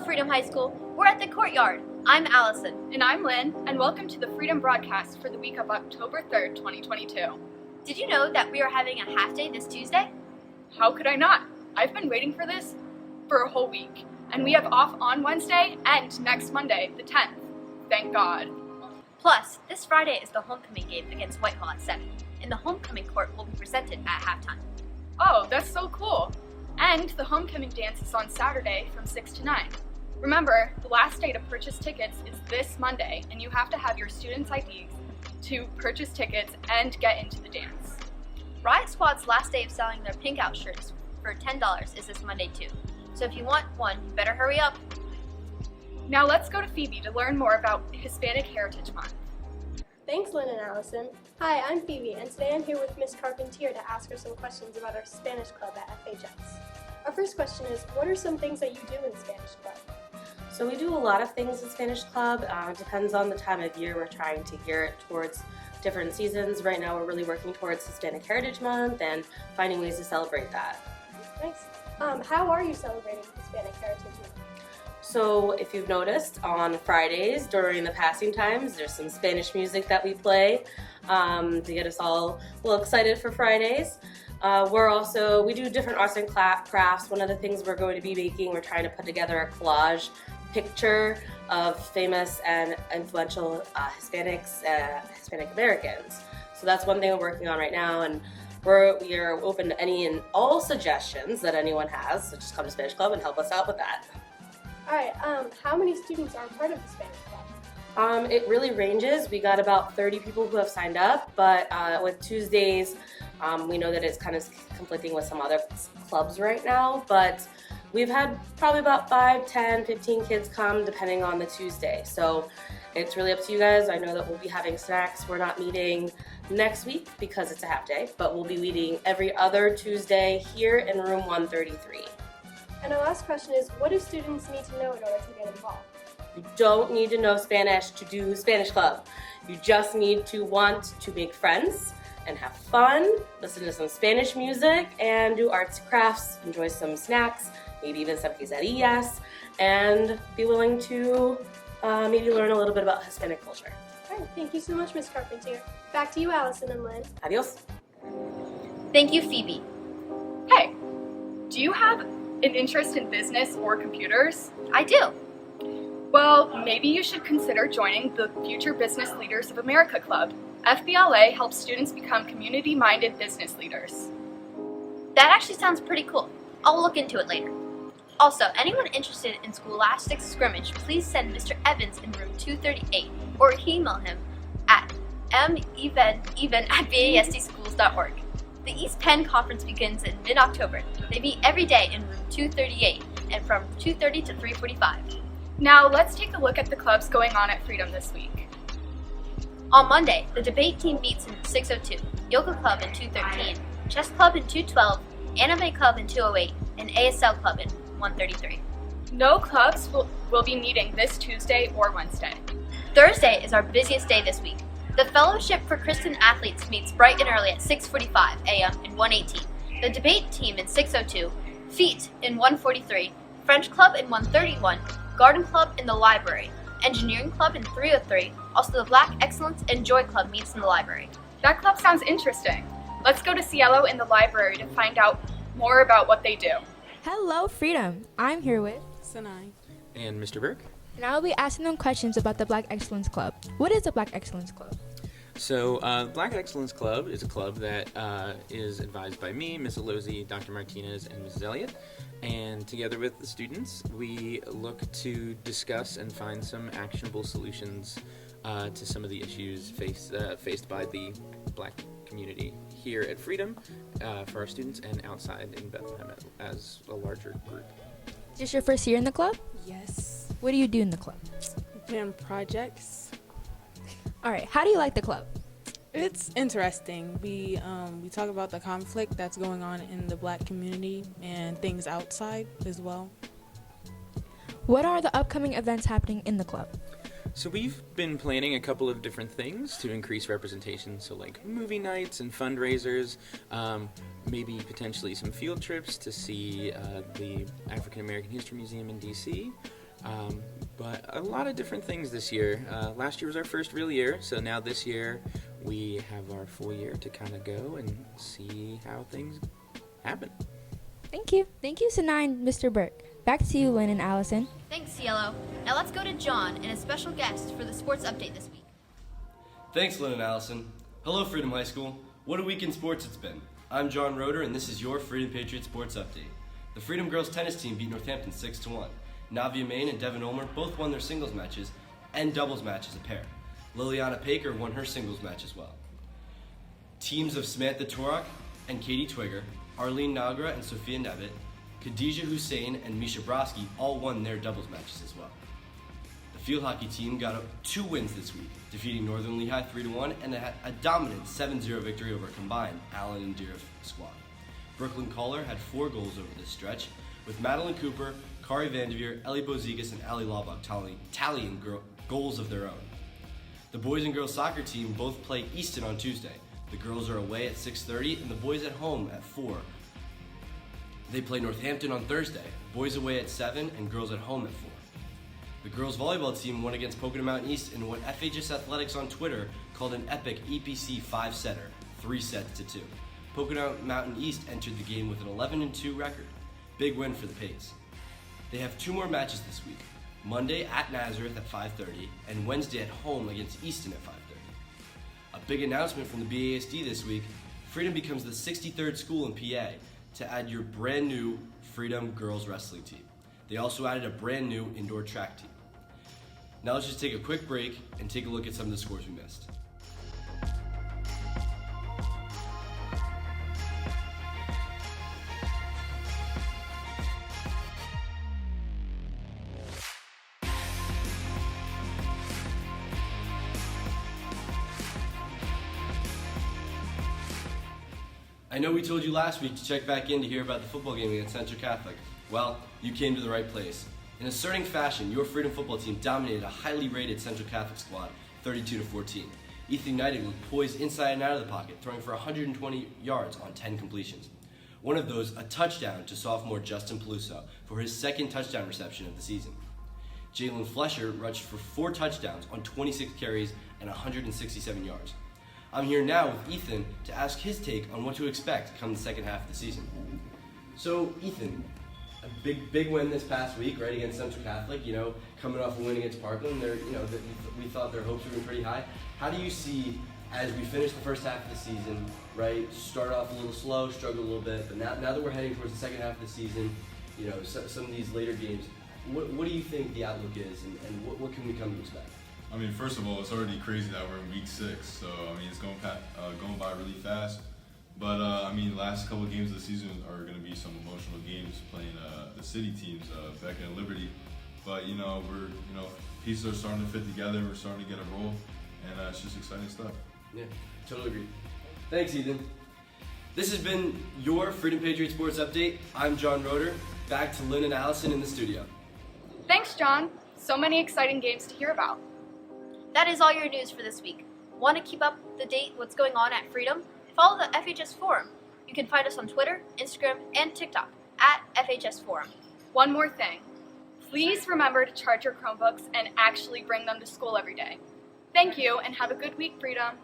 Freedom High School. We're at the courtyard. I'm Allison. And I'm Lynn, and welcome to the Freedom Broadcast for the week of October 3rd, 2022. Did you know that we are having a half day this Tuesday? How could I not? I've been waiting for this for a whole week, and we have off on Wednesday and next Monday, the 10th. Thank God. Plus, this Friday is the homecoming game against Whitehall at 7, and the homecoming court will be presented at halftime. Oh, that's so cool. And the homecoming dance is on Saturday from 6 to 9. Remember, the last day to purchase tickets is this Monday, and you have to have your student's IDs to purchase tickets and get into the dance. Riot Squad's last day of selling their pink out shirts for $10 is this Monday too. So if you want one, you better hurry up. Now let's go to Phoebe to learn more about Hispanic Heritage Month. Thanks, Lynn and Allison. Hi, I'm Phoebe, and today I'm here with Miss Carpentier to ask her some questions about our Spanish club at FHS. Our first question is, what are some things that you do in Spanish club? So we do a lot of things in Spanish Club. Depends on the time of year. We're trying to gear it towards different seasons. Right now we're really working towards Hispanic Heritage Month and finding ways to celebrate that. Nice. How are you celebrating Hispanic Heritage Month? So if you've noticed, on Fridays during the passing times, there's some Spanish music that we play to get us all a little excited for Fridays. We do different arts and crafts. One of the things we're going to be making, we're trying to put together a collage picture of famous and influential Hispanic Americans. So that's one thing we're working on right now, and we are open to any and all suggestions that anyone has. So just come to Spanish Club and help us out with that. All right, how many students are part of the Spanish club? It really ranges. We got about 30 people who have signed up, but with Tuesdays, we know that it's kind of conflicting with some other clubs right now, but we've had probably about 5, 10, 15 kids come depending on the Tuesday. So it's really up to you guys. I know that we'll be having snacks. We're not meeting next week because it's a half day, but we'll be meeting every other Tuesday here in room 133. And our last question is, what do students need to know in order to get involved? You don't need to know Spanish to do Spanish Club. You just need to want to make friends and have fun, listen to some Spanish music, and do arts and crafts, enjoy some snacks, maybe even some quesadillas, and be willing to maybe learn a little bit about Hispanic culture. All right, thank you so much, Miss Carpentier. Back to you, Allison and Lynn. Adios. Thank you, Phoebe. Hey, do you have an interest in business or computers? I do. Well, maybe you should consider joining the Future Business Leaders of America Club. FBLA helps students become community-minded business leaders. That actually sounds pretty cool. I'll look into it later. Also, anyone interested in Scholastic Scrimmage, please send Mr. Evans in room 238 or email him at meven@basdschools.org. The East Penn Conference begins in mid-October. They meet every day in room 238 and from 2:30 to 3:45. Now let's take a look at the clubs going on at Freedom this week. On Monday, the debate team meets in 602, Yoga Club in 213, Chess Club in 212, Anime Club in 208, and ASL Club in 133. No clubs will be meeting this Tuesday or Wednesday. Thursday is our busiest day this week. The Fellowship for Christian Athletes meets bright and early at 6:45 a.m. in 118, the debate team in 602, Feet in 143, French Club in 131, Garden Club in the library, Engineering Club in 303, also the Black Excellence and Joy Club meets in the library. That club sounds interesting. Let's go to Cielo in the library to find out more about what they do. Hello, Freedom. I'm here with Sinai. And Mr. Burke. and I will be asking them questions about the Black Excellence Club. What is the Black Excellence Club? So, Black Excellence Club is a club that is advised by me, Ms. Alozzi, Dr. Martinez, and Mrs. Elliott. And together with the students, we look to discuss and find some actionable solutions to some of the issues faced by the Black community here at Freedom for our students and outside in Bethlehem as a larger group. Is this your first year in the club? Yes. What do you do in the club? Plan projects. All right, how do you like the club? It's interesting. We talk about the conflict that's going on in the Black community and things outside as well. What are the upcoming events happening in the club? So we've been planning a couple of different things to increase representation, so like movie nights and fundraisers, maybe potentially some field trips to see the African American History Museum in DC. But a lot of different things this year. Last year was our first real year, so now this year we have our full year to kind of go and see how things happen. Thank you. Thank you, Sanaa and Mr. Burke. Back to you, Lynn and Allison. Thanks, Cielo. Now let's go to John and a special guest for the sports update this week. Thanks, Lynn and Allison. Hello, Freedom High School. What a week in sports it's been. I'm John Roeder, and this is your Freedom Patriot Sports Update. The Freedom Girls tennis team beat Northampton 6-1. Navia Main and Devin Ulmer both won their singles matches and doubles matches a pair. Liliana Paker won her singles match as well. Teams of Samantha Turok and Katie Twigger, Arlene Nagra and Sophia Nevitt, Khadija Hussein and Misha Broski all won their doubles matches as well. The field hockey team got 2 wins this week, defeating Northern Lehigh 3-1 and a dominant 7-0 victory over a combined Allen and Deerfield squad. Brooklyn Caller had 4 goals over this stretch, with Madeline Cooper, Kari Vanderveer, Ellie Bozigas, and Ali Laubach tallying goals of their own. The boys and girls soccer team both play Easton on Tuesday. The girls are away at 6:30 and the boys at home at 4. They play Northampton on Thursday, boys away at 7 and girls at home at 4. The girls volleyball team won against Pocono Mountain East in what FHS Athletics on Twitter called an epic EPC 5-setter, 3-2. Pocono Mountain East entered the game with an 11-2 record. Big win for the Pates. They have 2 more matches this week, Monday at Nazareth at 5:30 and Wednesday at home against Easton at 5:30. A big announcement from the BASD this week, Freedom becomes the 63rd school in PA to add your brand new Freedom Girls Wrestling team. They also added a brand new indoor track team. Now let's just take a quick break and take a look at some of the scores we missed. I know we told you last week to check back in to hear about the football game against Central Catholic. Well, you came to the right place. In asserting fashion, your Freedom football team dominated a highly rated Central Catholic squad, 32-14. Ethan United looked poised inside and out of the pocket, throwing for 120 yards on 10 completions. One of those, a touchdown to sophomore Justin Peluso for his 2nd touchdown reception of the season. Jalen Flesher rushed for 4 touchdowns on 26 carries and 167 yards. I'm here now with Ethan to ask his take on what to expect come the second half of the season. So, Ethan, a big win this past week, right, against Central Catholic, coming off a win against Parkland. We thought their hopes were pretty high. How do you see, as we finish the first half of the season, right, start off a little slow, struggle a little bit, but now that we're heading towards the second half of the season, some of these later games, what do you think the outlook is, and what can we come to expect? I mean, first of all, it's already crazy that we're in week 6, so I mean, it's going by really fast. But last couple of games of the season are going to be some emotional games playing the city teams, Beckett and Liberty. But pieces are starting to fit together. We're starting to get a roll, and it's just exciting stuff. Yeah, totally agree. Thanks, Ethan. This has been your Freedom Patriot Sports Update. I'm John Roeder. Back to Lynn and Allison in the studio. Thanks, John. So many exciting games to hear about. That is all your news for this week. Want to keep up to date what's going on at Freedom? Follow the FHS Forum. You can find us on Twitter, Instagram, and TikTok at FHS Forum. One more thing. Please remember to charge your Chromebooks and actually bring them to school every day. Thank you, and have a good week, Freedom.